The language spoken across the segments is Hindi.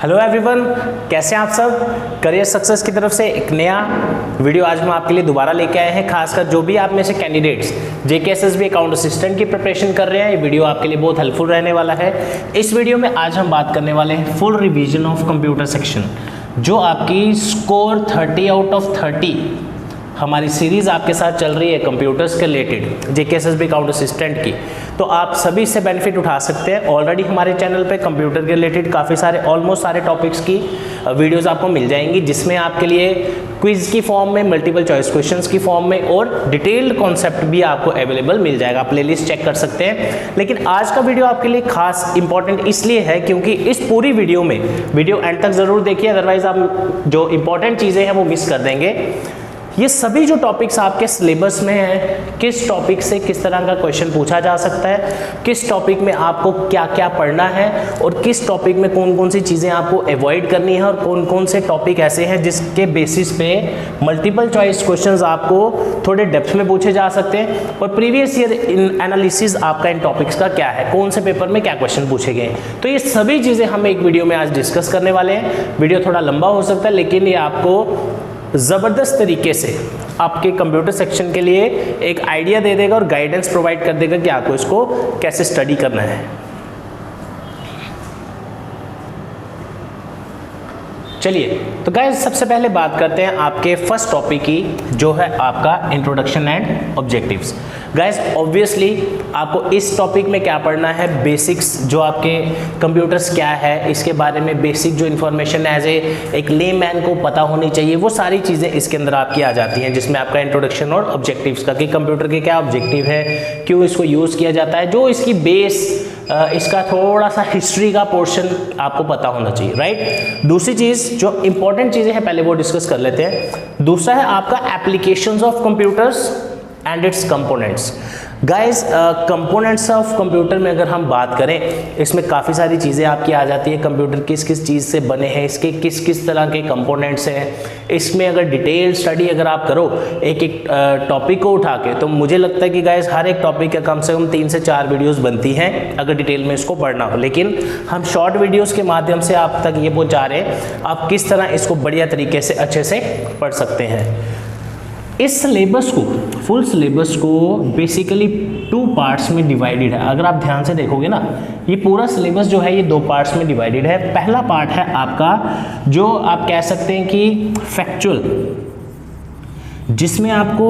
हेलो एवरीवन, कैसे हैं आप सब। करियर सक्सेस की तरफ से एक नया वीडियो आज हम आपके लिए दोबारा लेके आए हैं। खासकर जो भी आप में से कैंडिडेट्स JKSSB अकाउंट असिस्टेंट की प्रिपरेशन कर रहे हैं, ये वीडियो आपके लिए बहुत हेल्पफुल रहने वाला है। इस वीडियो में आज हम बात करने वाले हैं full revision of computer section, जो आपकी स्कोर 30 आउट ऑफ 30 हमारी सीरीज़ आपके साथ चल रही है कंप्यूटर्स के रिलेटेड JKSSB अकाउंट असिस्टेंट की। तो आप सभी इससे बेनिफिट उठा सकते हैं। ऑलरेडी हमारे चैनल पे कंप्यूटर के रिलेटेड काफ़ी सारे ऑलमोस्ट सारे टॉपिक्स की वीडियोस आपको मिल जाएंगी, जिसमें आपके लिए क्विज की फॉर्म में, मल्टीपल चॉइस क्वेश्चंस की फॉर्म में और डिटेल्ड कॉन्सेप्ट भी आपको अवेलेबल मिल जाएगा। प्लेलिस्ट चेक कर सकते हैं। लेकिन आज का वीडियो आपके लिए खास इंपॉर्टेंट इसलिए है क्योंकि इस पूरी वीडियो में वीडियो एंड तक ज़रूर देखिए, अदरवाइज आप जो इंपॉर्टेंट चीज़ें हैं वो मिस कर देंगे। ये सभी जो टॉपिक्स आपके सिलेबस में हैं, किस टॉपिक से किस तरह का क्वेश्चन पूछा जा सकता है, किस टॉपिक में आपको क्या क्या पढ़ना है और किस टॉपिक में कौन कौन सी चीज़ें आपको अवॉइड करनी है और कौन कौन से टॉपिक ऐसे हैं जिसके बेसिस पे मल्टीपल चॉइस क्वेश्चंस आपको थोड़े डेप्थ में पूछे जा सकते हैं और प्रीवियस ईयर एनालिसिस आपका इन टॉपिक्स का क्या है, कौन से पेपर में क्या क्वेश्चन पूछे गए। तो ये सभी चीज़ें हम एक वीडियो में आज डिस्कस करने वाले हैं। वीडियो थोड़ा लंबा हो सकता है, लेकिन ये आपको ज़बरदस्त तरीके से आपके कंप्यूटर सेक्शन के लिए एक आइडिया दे देगा और गाइडेंस प्रोवाइड कर देगा कि आपको इसको कैसे स्टडी करना है। चलिए, तो गाइस सबसे पहले बात करते हैं आपके फर्स्ट टॉपिक की, जो है आपका introduction and objectives. Guys obviously आपको इस टॉपिक में क्या पढ़ना है, बेसिक्स जो आपके कंप्यूटर्स क्या है इसके बारे में बेसिक जो इन्फॉर्मेशन एज एक लेमैन को पता होनी चाहिए, वो सारी चीज़ें इसके अंदर आपकी आ जाती हैं, जिसमें आपका इंट्रोडक्शन और ऑब्जेक्टिव्स का, कि कंप्यूटर के क्या ऑब्जेक्टिव है, क्यों इसको यूज़ किया जाता है, जो इसकी बेस इसका थोड़ा सा हिस्ट्री का पोर्शन आपको पता होना चाहिए, राइट। दूसरी चीज़ जो इंपॉर्टेंट चीज़ें हैं पहले वो डिस्कस कर लेते हैं। दूसरा है आपका applications of computers and it's components. Guys components of computer में अगर हम बात करें, इसमें काफ़ी सारी चीज़ें आपकी आ जाती है। कंप्यूटर किस किस चीज़ से बने हैं, इसके किस किस तरह के कंपोनेंट्स हैं, इसमें अगर डिटेल स्टडी अगर आप करो एक एक टॉपिक को उठा के, तो मुझे लगता है कि गाइस हर एक टॉपिक का कम से कम 3 से 4 वीडियोस बनती हैं अगर डिटेल में इसको पढ़ना हो। लेकिन हम शॉर्ट वीडियोज़ के माध्यम से आप तक ये पहुँचा रहे हैं आप किस तरह इसको बढ़िया तरीके से अच्छे से पढ़ सकते हैं। इस सिलेबस को, फुल सिलेबस को बेसिकली 2 पार्ट्स में डिवाइडेड है। अगर आप ध्यान से देखोगे ना, ये पूरा सिलेबस जो है ये 2 पार्ट्स में डिवाइडेड है। पहला पार्ट है आपका जो आप कह सकते हैं कि फैक्चुअल, जिसमें आपको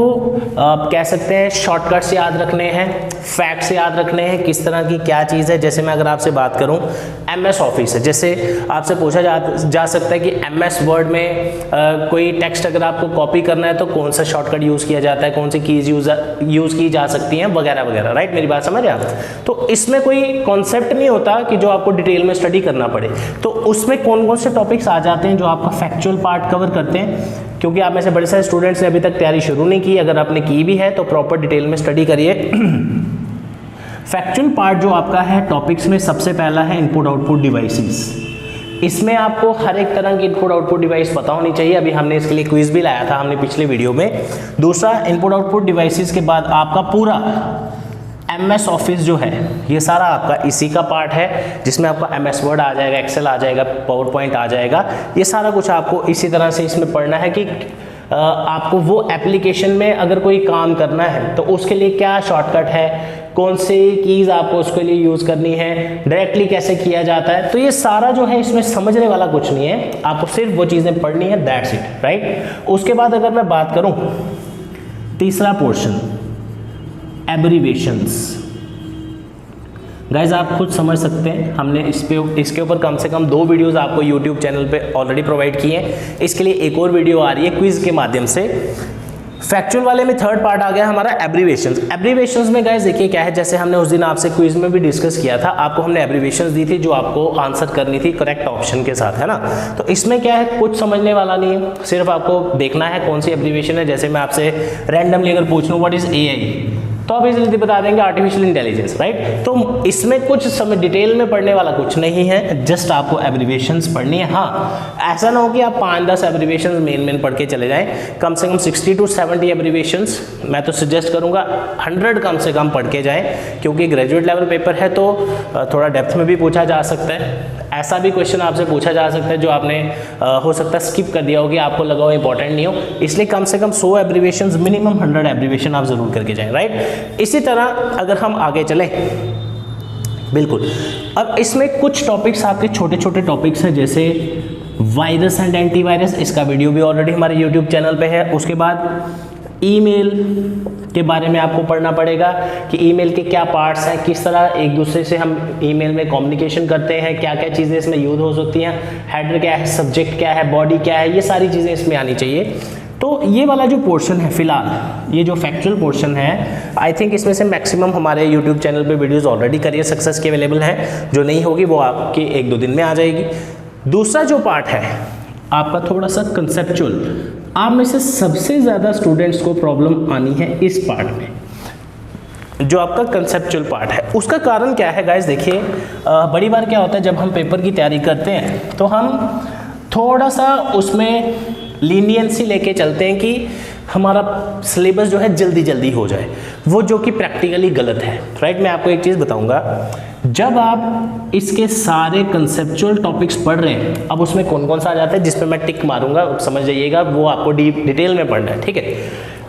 आप कह सकते हैं शॉर्टकट्स याद रखने हैं, फैक्ट्स याद रखने हैं, किस तरह की क्या चीज़ है। जैसे मैं अगर आपसे बात करूं MS ऑफिस है, जैसे आपसे पूछा जा सकता है कि MS वर्ड में कोई टेक्स्ट अगर आपको कॉपी करना है तो कौन सा शॉर्टकट यूज़ किया जाता है, कौन सी कीज़ यूज़ की जा सकती हैं वगैरह वगैरह, राइट। मेरी बात समझ रहे आप। तो इसमें कोई कॉन्सेप्ट नहीं होता कि जो आपको डिटेल में स्टडी करना पड़े। तो उसमें कौन कौन से टॉपिक्स आ जाते हैं जो आपका फैक्चुअल पार्ट कवर करते हैं, क्योंकि आप में से बड़े सारे स्टूडेंट्स ने अभी तक तैयारी शुरू नहीं की। अगर आपने की भी है तो प्रॉपर डिटेल में स्टडी करिए। फैक्चुअल पार्ट जो आपका है टॉपिक्स में, सबसे पहला है इनपुट आउटपुट डिवाइसेस। इसमें आपको हर एक तरह की इनपुट आउटपुट डिवाइस पता होनी चाहिए। अभी हमने इसके लिए क्विज भी लाया था हमने पिछले वीडियो में। दूसरा, इनपुट आउटपुट डिवाइसेस के बाद आपका पूरा MS ऑफिस जो है ये सारा आपका इसी का पार्ट है, जिसमें आपका MS वर्ड आ जाएगा, एक्सेल आ जाएगा, पावर पॉइंट आ जाएगा। ये सारा कुछ आपको इसी तरह से इसमें पढ़ना है कि आपको वो एप्लीकेशन में अगर कोई काम करना है तो उसके लिए क्या शॉर्टकट है, कौन से कीज़ आपको उसके लिए यूज़ करनी है, डायरेक्टली कैसे किया जाता है। तो ये सारा जो है इसमें समझने वाला कुछ नहीं है, आपको सिर्फ वो चीज़ें पढ़नी है, दैट्स इट, राइट। उसके बाद अगर मैं बात करूँ तीसरा पोर्शन, एब्रीवेशंस। गाइज आप खुद समझ सकते हैं, हमने इसके ऊपर कम से कम 2 वीडियोस आपको यूट्यूब चैनल पे ऑलरेडी प्रोवाइड किए हैं। इसके लिए एक और वीडियो आ रही है क्विज के माध्यम से। फैक्चुअल वाले में थर्ड पार्ट आ गया हमारा एब्रीवेशंस। एब्रीवेशंस में गाइज देखिए क्या है, जैसे हमने उस दिन आपसे क्विज में भी डिस्कस किया था, आपको हमने एब्रीवेशंस दी थी जो आपको आंसर करनी थी करेक्ट ऑप्शन के साथ, है ना। तो इसमें क्या है, कुछ समझने वाला नहीं है, सिर्फ आपको देखना है कौन सी एब्रीवेशन है। जैसे मैं आपसे रैंडमली अगर पूछ लूँ व्हाट इज AI, तो आप इसे बता देंगे आर्टिफिशियल इंटेलिजेंस, राइट। तो इसमें कुछ समय डिटेल में पढ़ने वाला कुछ नहीं है, जस्ट आपको एब्रिविएशंस पढ़नी है। हाँ, ऐसा ना हो कि आप 5-10 एब्रिविएशंस मेन पढ़ के चले जाएं, कम से कम 60 to 70 एब्रिविएशंस मैं तो सजेस्ट करूंगा 100 कम से कम पढ़ के जाएं, क्योंकि ग्रेजुएट लेवल पेपर है तो थोड़ा डेप्थ में भी पूछा जा सकता है। ऐसा भी क्वेश्चन आपसे पूछा जा सकता है जो आपने हो सकता है स्किप कर दिया हो, कि आपको लगा हो इंपॉर्टेंट नहीं हो, इसलिए कम से कम 100 एब्रिविएशंस मिनिमम 100 एब्रिविएशन आप जरूर करके जाएं, राइट। इसी तरह अगर हम आगे चलें, बिल्कुल, अब इसमें कुछ टॉपिक्स आपके छोटे छोटे टॉपिक्स हैं, जैसे वायरस एंड एंटीवायरस, इसका वीडियो भी ऑलरेडी हमारे यूट्यूब चैनल पे है। उसके बाद ईमेल के बारे में आपको पढ़ना पड़ेगा कि ईमेल के क्या पार्ट्स हैं, किस तरह एक दूसरे से हम ईमेल में कम्युनिकेशन करते हैं, क्या क्या चीज़ें इसमें यूज हो सकती हैं, हेडर क्या है, सब्जेक्ट क्या है, बॉडी क्या है, ये सारी चीज़ें इसमें आनी चाहिए। तो ये वाला जो पोर्शन है फिलहाल, ये जो फैक्चुअल पोर्शन है, आई थिंक इसमें से मैक्सिमम हमारे यूट्यूब चैनल पे वीडियोस ऑलरेडी करियर सक्सेस के अवेलेबल हैं, जो नहीं होगी वो आपकी 1-2 दिन में आ जाएगी। दूसरा जो पार्ट है आपका थोड़ा सा कंसेप्चुअल, आप में से सबसे ज़्यादा स्टूडेंट्स को प्रॉब्लम आनी है इस पार्ट में, जो आपका कंसेप्चुअल पार्ट है। उसका कारण क्या है गाइस, देखिए बड़ी बार क्या होता है जब हम पेपर की तैयारी करते हैं तो हम थोड़ा सा उसमें लीनियंसी लेके चलते हैं कि हमारा सिलेबस जो है जल्दी जल्दी हो जाए, वो जो कि प्रैक्टिकली गलत है, राइट। मैं आपको एक चीज़ बताऊंगा, जब आप इसके सारे कंसेप्चुअल टॉपिक्स पढ़ रहे हैं, अब उसमें कौन कौन सा आ जाता है जिस पे मैं टिक मारूंगा, समझ जाइएगा, वो आपको डिटेल में पढ़ना है, ठीक है।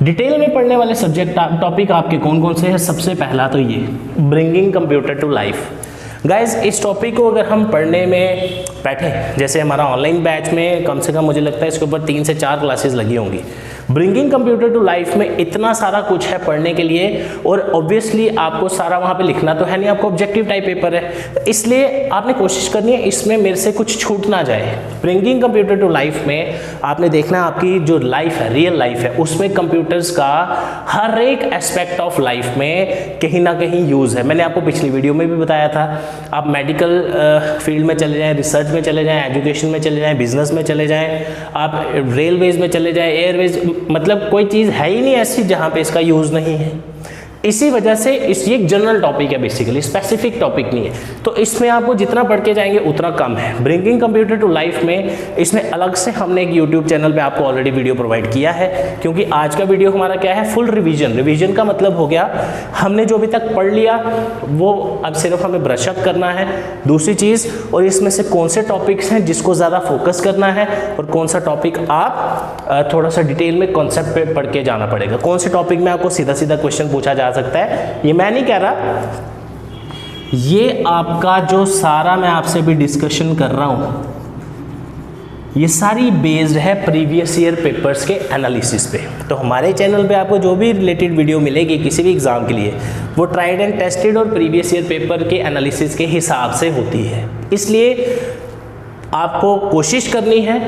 डिटेल में पढ़ने वाले सब्जेक्ट टॉपिक आपके कौन कौन से हैं? सबसे पहला तो ये bringing computer to life. Guys, इस टॉपिक को अगर हम पढ़ने में बैठे, जैसे हमारा ऑनलाइन बैच में कम से कम मुझे लगता है इसके ऊपर 3 से 4 क्लासेस लगी होंगी। ब्रिंगिंग कंप्यूटर टू लाइफ में इतना सारा कुछ है पढ़ने के लिए, और ऑब्वियसली आपको सारा वहाँ पे लिखना तो है नहीं, आपको ऑब्जेक्टिव टाइप पेपर है, इसलिए आपने कोशिश करनी है इसमें मेरे से कुछ छूट ना जाए। ब्रिंगिंग कंप्यूटर टू लाइफ में आपने देखना है आपकी जो लाइफ है, रियल लाइफ है, उसमें कंप्यूटर्स का हर एक एस्पेक्ट ऑफ लाइफ में कहीं ना कहीं यूज़ है। मैंने आपको पिछली वीडियो में भी बताया था, आप मेडिकल फील्ड में चले जाएँ, रिसर्च में चले जाएँ, एजुकेशन में चले जाएँ, बिजनेस में चले जाएँ, आप रेलवेज में चले जाएँ, एयरवेज, मतलब कोई चीज़ है ही नहीं ऐसी जहाँ पे इसका यूज़ नहीं है। इसी वजह से ये एक जनरल टॉपिक है, बेसिकली स्पेसिफिक टॉपिक नहीं है, तो इसमें आपको जितना पढ़ के जाएंगे उतना कम है। ब्रिंगिंग कंप्यूटर टू लाइफ में इसमें अलग से हमने एक यूट्यूब चैनल पे आपको ऑलरेडी वीडियो प्रोवाइड किया है, क्योंकि आज का वीडियो हमारा क्या है, फुल रिवीजन। रिवीजन का मतलब हो गया हमने जो अभी तक पढ़ लिया वो अब सिर्फ हमें ब्रश अप करना है। दूसरी चीज़, और इसमें से कौन से टॉपिक्स हैं जिसको ज़्यादा फोकस करना है, और कौन सा टॉपिक आप थोड़ा सा डिटेल में कॉन्सेप्ट पे पढ़ के जाना पड़ेगा, कौन से टॉपिक में आपको सीधा सीधा क्वेश्चन पूछा जा सकता है, ये मैं नहीं कह रहा, ये आपका जो सारा मैं आपसे भी डिस्कशन कर रहा हूं, ये सारी बेस्ड है प्रीवियस ईयर पेपर्स के एनालिसिस पे। तो हमारे चैनल पे आपको जो भी रिलेटेड वीडियो मिलेगी किसी भी एग्जाम के लिए, वो ट्राइड एंड टेस्टेड और प्रीवियस ईयर पेपर के एनालिसिस के हिसाब से होती है। इसलिए आपको कोशिश करनी है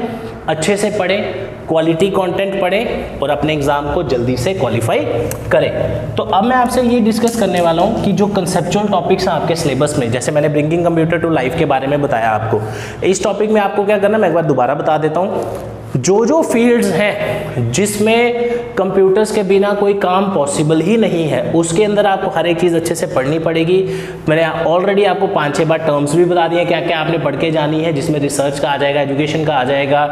अच्छे से पढ़ें, क्वालिटी कंटेंट पढ़ें और अपने एग्जाम को जल्दी से क्वालिफाई करें। तो अब मैं आपसे ये डिस्कस करने वाला हूँ कि जो कंसेप्चुअल टॉपिक्स हैं आपके सिलेबस में, जैसे मैंने ब्रिंगिंग कंप्यूटर टू लाइफ के बारे में बताया आपको, इस टॉपिक में आपको क्या करना, मैं एक बार दोबारा बता देता हूँ। जो फील्ड्स हैं जिसमें कंप्यूटर्स के बिना कोई काम पॉसिबल ही नहीं है, उसके अंदर आपको हर एक चीज़ अच्छे से पढ़नी पड़ेगी। मैंने ऑलरेडी आपको 5-6 बार टर्म्स भी बता दिए क्या क्या आपने पढ़ के जानी है, जिसमें रिसर्च का आ जाएगा, एजुकेशन का आ जाएगा।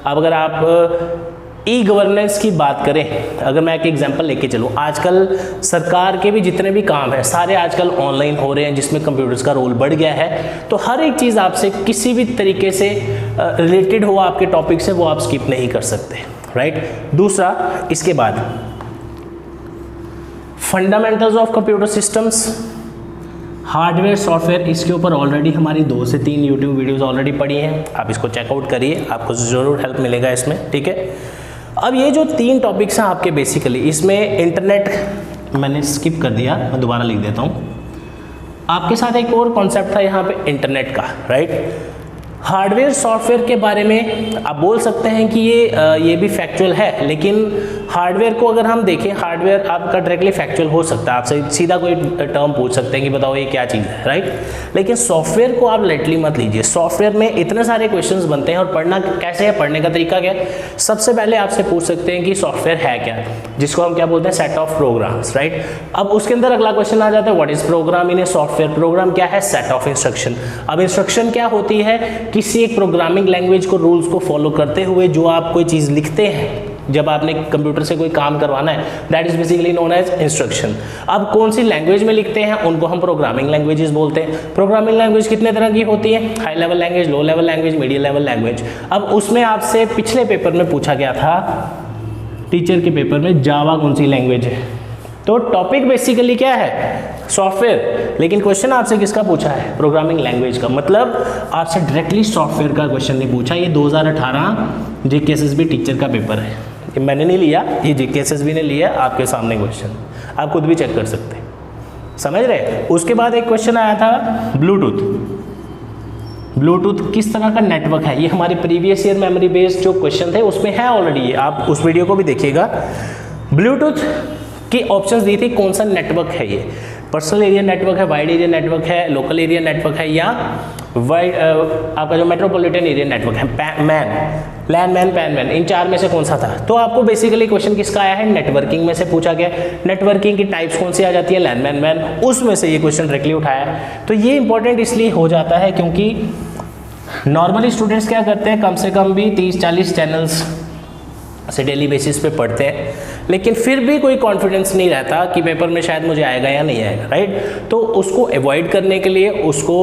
अब अगर आप ई गवर्नेंस की बात करें, अगर मैं एक एग्जांपल लेके चलूँ, आजकल सरकार के भी जितने भी काम हैं सारे आजकल ऑनलाइन हो रहे हैं, जिसमें कंप्यूटर्स का रोल बढ़ गया है। तो हर एक चीज़ आपसे किसी भी तरीके से रिलेटेड हो आपके टॉपिक से, वो आप स्किप नहीं कर सकते, राइट। दूसरा, इसके बाद fundamentals of computer systems, hardware software, इसके ऊपर ऑलरेडी हमारी 2 से 3 यूट्यूब वीडियोस ऑलरेडी पड़ी हैं, आप इसको चेकआउट करिए, आपको ज़रूर हेल्प मिलेगा इसमें, ठीक है। अब ये जो 3 टॉपिक्स हैं आपके, बेसिकली इसमें इंटरनेट मैंने स्किप कर दिया, मैं दोबारा लिख देता हूँ। आपके साथ एक और कॉन्सेप्ट था यहाँ पे इंटरनेट का, राइट। हार्डवेयर सॉफ्टवेयर के बारे में आप बोल सकते हैं कि ये भी फैक्चुअल है, लेकिन हार्डवेयर को अगर हम देखें, हार्डवेयर आपका डायरेक्टली फैक्चुअल हो सकता है, आपसे सीधा कोई टर्म पूछ सकते हैं कि बताओ ये क्या चीज़ है, राइट। लेकिन सॉफ्टवेयर को आप लाइटली मत लीजिए। सॉफ्टवेयर में इतने सारे क्वेश्चंस बनते हैं और पढ़ना कैसे है, पढ़ने का तरीका क्या है। सबसे पहले आपसे पूछ सकते हैं कि सॉफ्टवेयर है क्या, जिसको हम क्या बोलते हैं, सेट ऑफ प्रोग्राम्स, राइट। अब उसके अंदर अगला क्वेश्चन आ जाता है, what is program in a software. Program क्या है, सेट ऑफ इंस्ट्रक्शन। अब इंस्ट्रक्शन क्या होती है, किसी एक प्रोग्रामिंग लैंग्वेज को, रूल्स को फॉलो करते हुए जो आप कोई चीज़ लिखते हैं, जब आपने कंप्यूटर से कोई काम करवाना है, that is basically known as instruction. अब कौन सी लैंग्वेज में लिखते हैं उनको हम प्रोग्रामिंग लैंग्वेजेस बोलते हैं। प्रोग्रामिंग लैंग्वेज कितने तरह की होती है, high level language, low level language, medium level language. अब उसमें आपसे पिछले पेपर में पूछा गया था, टीचर के पेपर में, जावा कौन सी लैंग्वेज है। तो टॉपिक बेसिकली क्या है, सॉफ्टवेयर, लेकिन क्वेश्चन आपसे किसका पूछा है, प्रोग्रामिंग लैंग्वेज का। मतलब आपसे डायरेक्टली सॉफ्टवेयर का क्वेश्चन नहीं पूछा। ये 2018 जेकेएसएसबी टीचर का पेपर है, ये मैंने नहीं लिया, ये जेकेएसएसबी ने लिया। आपके सामने क्वेश्चन, आप खुद भी चेक कर सकते हैं, समझ रहे। उसके बाद एक क्वेश्चन आया था ब्लूटूथ। ब्लूटूथ किस तरह का नेटवर्क है, ये हमारे प्रीवियस ईयर मेमोरी बेस्ड जो क्वेश्चन थे उसमें है ऑलरेडी, आप उस वीडियो को भी देखिएगा। ब्लूटूथ की ऑप्शंस दी थी, कौन सा नेटवर्क है ये, पर्सनल एरिया नेटवर्क है, वाइड एरिया नेटवर्क है, लोकल एरिया नेटवर्क है, या वाइड आपका जो मेट्रोपॉलिटन एरिया नेटवर्क है, लैन मैन, पैन मैन, इन चार में से कौन सा था। तो आपको बेसिकली क्वेश्चन किसका आया है, नेटवर्किंग में से पूछा गया। नेटवर्किंग की टाइप्स कौन सी आ जाती है, लैन मैन, मैन, उसमें से ये क्वेश्चन डायरेक्टली उठाया। तो ये इंपॉर्टेंट इसलिए हो जाता है क्योंकि नॉर्मली स्टूडेंट्स क्या करते हैं, कम से कम भी 30-40 चैनल्स से डेली बेसिस पे पढ़ते हैं, लेकिन फिर भी कोई कॉन्फिडेंस नहीं रहता कि पेपर में शायद मुझे आएगा या नहीं आएगा, राइट। तो उसको अवॉइड करने के लिए, उसको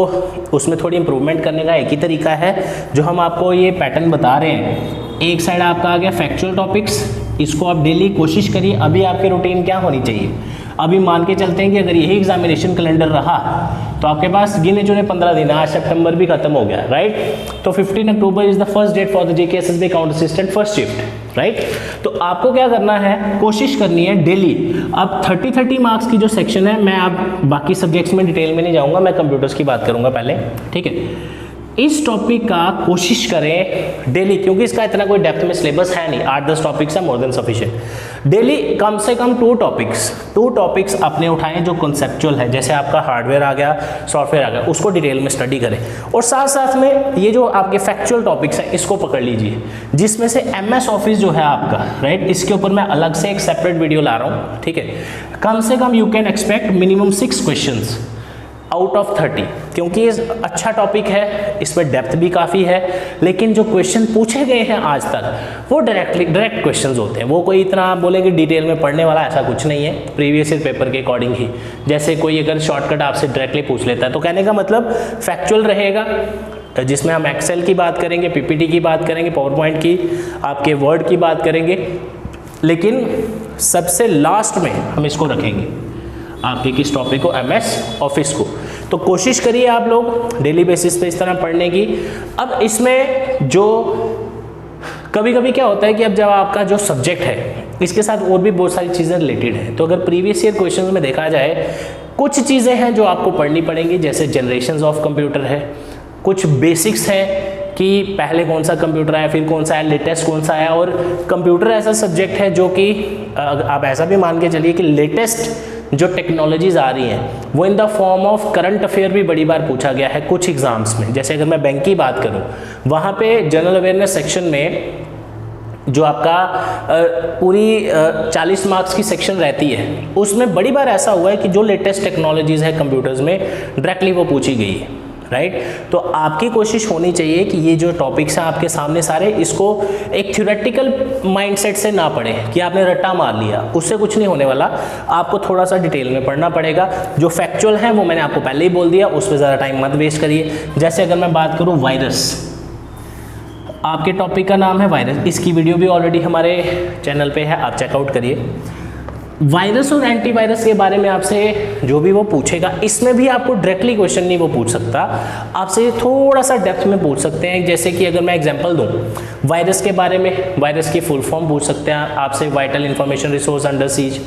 उसमें थोड़ी इंप्रूवमेंट करने का एक ही तरीका है जो हम आपको ये पैटर्न बता रहे हैं। एक साइड आपका आ गया फैक्चुअल टॉपिक्स, इसको आप डेली कोशिश करिए। अभी आपकी रूटीन क्या होनी चाहिए, अभी मान के चलते हैं कि अगर यही एग्जामिनेशन कैलेंडर रहा तो आपके पास गिने चुने 15 दिन, आज सितंबर भी खत्म हो गया, राइट। तो 15 October is the first date for the JKSSB account assistant first shift, right. तो आपको क्या करना है, कोशिश करनी है डेली। अब 30 मार्क्स की जो सेक्शन है, मैं आप बाकी सब्जेक्ट्स में डिटेल में नहीं जाऊंगा, मैं कंप्यूटर्स की बात करूंगा पहले, ठीक है। इस टॉपिक का कोशिश करें डेली, क्योंकि इसका इतना कोई डेप्थ में सिलेबस है नहीं, 8-10 टॉपिक्स है, मोर देन सफिशिएंट। डेली कम से कम 2 टॉपिक्स अपने उठाएं जो कॉन्सेप्चुअल है, जैसे आपका हार्डवेयर आ गया, सॉफ्टवेयर आ गया, उसको डिटेल में स्टडी करें। और साथ साथ में ये जो आपके फैक्चुअल टॉपिक्स हैं इसको पकड़ लीजिए, जिसमें से एमएस ऑफिस जो है आपका, राइट, इसके ऊपर मैं अलग से एक सेपरेट वीडियो ला रहा हूँ, ठीक है। कम से कम you can expect minimum 6 questions out of 30, क्योंकि ये अच्छा टॉपिक है, इसमें डेप्थ भी काफ़ी है, लेकिन जो क्वेश्चन पूछे गए हैं आज तक वो डायरेक्ट क्वेश्चंस होते हैं। वो कोई इतना आप बोलेंगे डिटेल में पढ़ने वाला ऐसा कुछ नहीं है, प्रीवियस ईयर पेपर के अकॉर्डिंग ही। जैसे कोई अगर शॉर्टकट आपसे डायरेक्टली पूछ लेता है तो कहने का मतलब फैक्चुअल रहेगा, जिसमें हम एक्सेल की बात करेंगे, पीपीटी की बात करेंगे, पावर पॉइंट की, आपके वर्ड की बात करेंगे, लेकिन सबसे लास्ट में हम इसको रखेंगे आपके किस टॉपिक को, एमएस ऑफिस को। तो कोशिश करिए आप लोग डेली बेसिस पे इस तरह पढ़ने की। अब इसमें जो कभी कभी क्या होता है कि अब जब आपका जो सब्जेक्ट है इसके साथ और भी बहुत सारी चीज़ें रिलेटेड हैं, तो अगर प्रीवियस ईयर क्वेश्चंस में देखा जाए, कुछ चीज़ें हैं जो आपको पढ़नी पड़ेंगी, जैसे जनरेशंस ऑफ कंप्यूटर है, कुछ बेसिक्स हैं कि पहले कौन सा कंप्यूटर आया, फिर कौन सा आया, लेटेस्ट कौन सा आया। और कंप्यूटर ऐसा सब्जेक्ट है जो कि आप ऐसा भी मान के चलिए कि लेटेस्ट जो टेक्नोलॉजीज आ रही हैं वो in the form of current affair भी बड़ी बार पूछा गया है कुछ एग्जाम्स में। जैसे अगर मैं बैंक की बात करूं, वहाँ पे जनरल अवेयरनेस सेक्शन में जो आपका पूरी 40 मार्क्स की सेक्शन रहती है, उसमें बड़ी बार ऐसा हुआ है कि जो लेटेस्ट टेक्नोलॉजीज़ है कंप्यूटर्स में डायरेक्टली वो पूछी गई है, राइट। तो आपकी कोशिश होनी चाहिए कि ये जो टॉपिक्स हैं आपके सामने सारे, इसको एक थ्योरेटिकल माइंडसेट से ना पढ़ें कि आपने रट्टा मार लिया, उससे कुछ नहीं होने वाला। आपको थोड़ा सा डिटेल में पढ़ना पड़ेगा। जो फैक्चुअल है वो मैंने आपको पहले ही बोल दिया, उस पर ज़्यादा टाइम मत वेस्ट करिए। जैसे अगर मैं बात करूँ वायरस, आपके टॉपिक का नाम है वायरस, इसकी वीडियो भी ऑलरेडी हमारे चैनल पे है, आप चेकआउट करिए। वायरस और एंटीवायरस के बारे में आपसे जो भी वो पूछेगा, इसमें भी आपको डायरेक्टली क्वेश्चन नहीं वो पूछ सकता, आपसे थोड़ा सा डेप्थ में पूछ सकते हैं। जैसे कि अगर मैं एग्जांपल दूं वायरस के बारे में, वायरस की फुल फॉर्म पूछ सकते हैं आपसे, vital information resource under seize,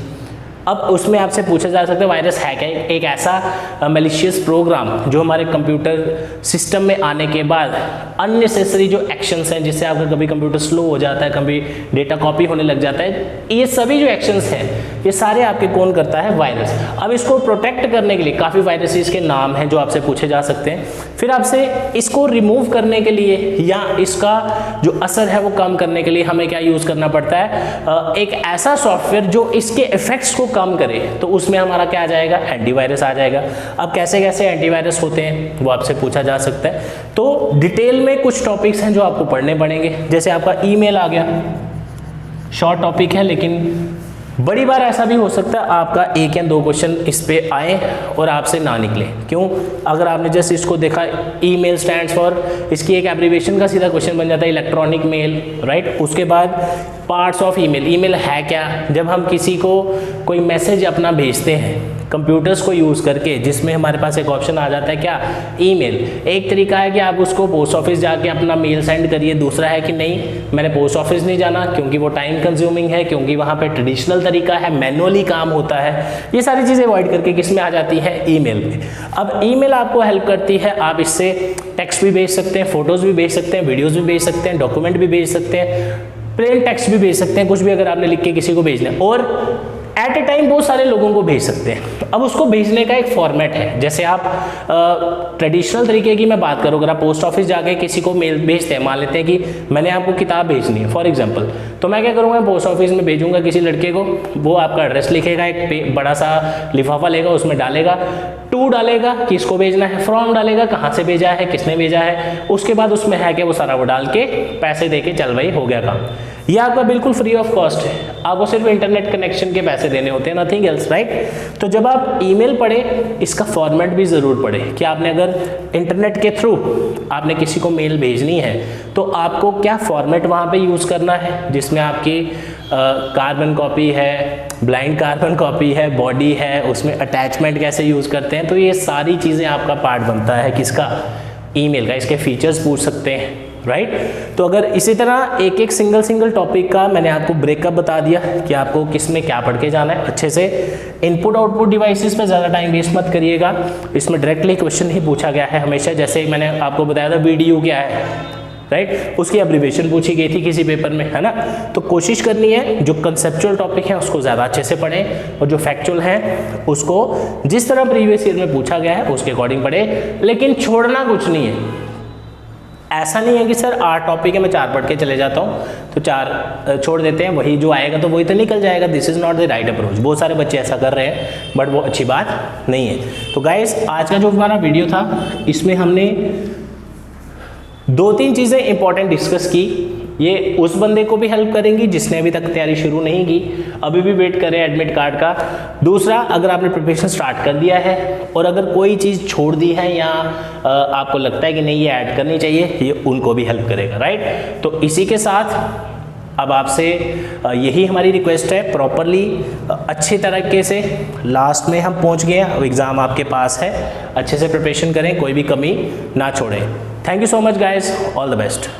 अब उसमें आपसे पूछा जा सकता है वायरस है क्या, एक ऐसा मैलिशियस प्रोग्राम जो हमारे कंप्यूटर सिस्टम में आने के बाद अननेसेसरी जो एक्शंस हैं, जिससे आपका कभी कंप्यूटर स्लो हो जाता है, कभी डेटा कॉपी होने लग जाता है, ये सभी जो एक्शंस हैं ये सारे आपके कौन करता है, वायरस। अब इसको प्रोटेक्ट करने के लिए काफ़ी वायरसेस के नाम हैं जो आपसे पूछे जा सकते हैं। फिर आपसे इसको रिमूव करने के लिए या इसका जो असर है वो कम करने के लिए हमें क्या यूज़ करना पड़ता है, एक ऐसा सॉफ्टवेयर जो इसके इफेक्ट्स को कम करे, तो उसमें हमारा क्या आ जाएगा, एंटीवायरस आ जाएगा। अब कैसे कैसे एंटीवायरस होते हैं वो आपसे पूछा जा सकता है। तो डिटेल में कुछ टॉपिक्स हैं जो आपको पढ़ने पड़ेंगे। जैसे आपका ईमेल आ गया, शॉर्ट टॉपिक है, लेकिन बड़ी बार ऐसा भी हो सकता है आपका 1 या 2 क्वेश्चन इस पे आए और आपसे ना निकले। क्यों? अगर आपने जस्ट इसको देखा, ईमेल स्टैंड्स फॉर, इसकी एक एब्रीविएशन का सीधा क्वेश्चन बन जाता है इलेक्ट्रॉनिक मेल, राइट। उसके बाद पार्ट्स ऑफ ईमेल, ईमेल है क्या, जब हम किसी को कोई मैसेज अपना भेजते हैं कंप्यूटर्स को यूज़ करके, जिसमें हमारे पास एक ऑप्शन आ जाता है क्या, ईमेल। एक तरीका है कि आप उसको पोस्ट ऑफिस जाके अपना मेल सेंड करिए, दूसरा है कि नहीं मैंने पोस्ट ऑफिस नहीं जाना क्योंकि वो टाइम कंज्यूमिंग है, क्योंकि वहाँ पे ट्रेडिशनल तरीका है, मैनुअली काम होता है। ये सारी चीज़ें अवॉइड करके किस में आ जाती है, ईमेल पे। अब ईमेल आपको हेल्प करती है, आप इससे टेक्स्ट भी भेज सकते हैं, फोटोज़ भी भेज सकते हैं, वीडियोज़ भी भेज सकते हैं, डॉक्यूमेंट भी भेज सकते हैं, प्लेन टेक्स्ट भी भेज सकते हैं, कुछ भी अगर आपने लिख के किसी को भेजना है, और एट ए टाइम बहुत सारे लोगों को भेज सकते हैं। अब उसको भेजने का एक फॉर्मेट है। जैसे आप ट्रेडिशनल तरीके की मैं बात करूँ, अगर आप पोस्ट ऑफिस जाके किसी को मेल भेजते हैं, मान लेते हैं कि मैंने आपको किताब भेजनी है फॉर एग्जांपल, तो मैं क्या करूँगा, पोस्ट ऑफिस में भेजूंगा किसी लड़के को, वो आपका एड्रेस लिखेगा, एक बड़ा सा लिफाफा लेगा, उसमें डालेगा, टू डालेगा किसको भेजना है, फ्रॉम डालेगा कहाँ से भेजा है, किसने भेजा है, उसके बाद उसमें है कि वो सारा वो डाल के पैसे दे के चल भाई हो गया काम। ये आपका बिल्कुल फ्री ऑफ कॉस्ट है, आपको सिर्फ इंटरनेट कनेक्शन के पैसे देने होते हैं, नथिंग एल्स, राइट। तो जब आप ईमेल पढ़े, इसका फॉर्मेट भी ज़रूर पढ़े कि आपने अगर इंटरनेट के थ्रू आपने किसी को मेल भेजनी है तो आपको क्या फॉर्मेट वहाँ पे यूज़ करना है, जिसमें आपकी कार्बन कॉपी है, ब्लाइंड कार्बन कॉपी है, बॉडी है, उसमें अटैचमेंट कैसे यूज़ करते हैं, तो ये सारी चीज़ें आपका पार्ट बनता है किसका, ईमेल का। इसके फीचर्स पूछ सकते हैं, राइट। तो अगर इसी तरह एक एक सिंगल टॉपिक का मैंने आपको ब्रेकअप बता दिया कि आपको किस में क्या पढ़ के जाना है अच्छे से। इनपुट आउटपुट डिवाइसेस पे ज़्यादा टाइम वेस्ट मत करिएगा, इसमें डायरेक्टली क्वेश्चन ही पूछा गया है हमेशा। जैसे मैंने आपको बताया था वीडियो क्या है, राइट, उसकी एब्रिविएशन पूछी गई थी किसी पेपर में, है ना। तो कोशिश करनी है जो कंसेप्चुअल टॉपिक है उसको ज़्यादा अच्छे से पढ़ें, और जो फैक्चुअल है उसको जिस तरह प्रीवियस ईयर में पूछा गया है उसके अकॉर्डिंग पढ़े, लेकिन छोड़ना कुछ नहीं है। ऐसा नहीं है कि सर 8 टॉपिक है मैं 4 पढ़ के चले जाता हूँ तो 4 छोड़ देते हैं, वही जो आएगा तो वही तो निकल जाएगा। This is not the right approach. बहुत सारे बच्चे ऐसा कर रहे हैं, बट वो अच्छी बात नहीं है। तो गाइस, आज का जो हमारा वीडियो था इसमें हमने 2-3 चीज़ें इंपॉर्टेंट डिस्कस की। ये उस बंदे को भी हेल्प करेंगी जिसने अभी तक तैयारी शुरू नहीं की, अभी भी वेट करें एडमिट कार्ड का। दूसरा, अगर आपने प्रिपरेशन स्टार्ट कर दिया है और अगर कोई चीज़ छोड़ दी है या आपको लगता है कि नहीं ये ऐड करनी चाहिए, ये उनको भी हेल्प करेगा, राइट। तो इसी के साथ अब आपसे यही हमारी रिक्वेस्ट है, प्रॉपरली अच्छे तरीके से लास्ट में हम पहुंच गए हैं, एग्ज़ाम आपके पास है, अच्छे से प्रिपरेशन करें, कोई भी कमी ना छोड़ें। Thank you so much guys, all the best.